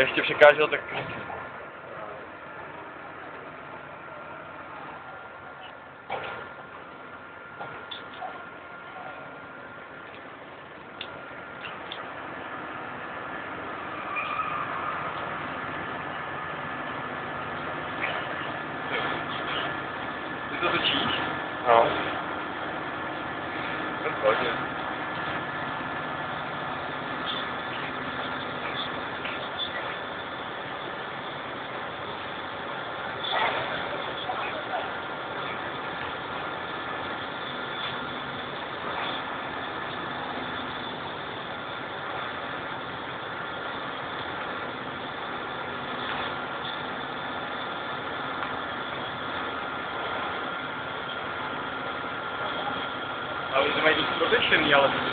ještě překážel, tak... Ty to točíš? No. To hodně. Ale to mají dost protečený, ale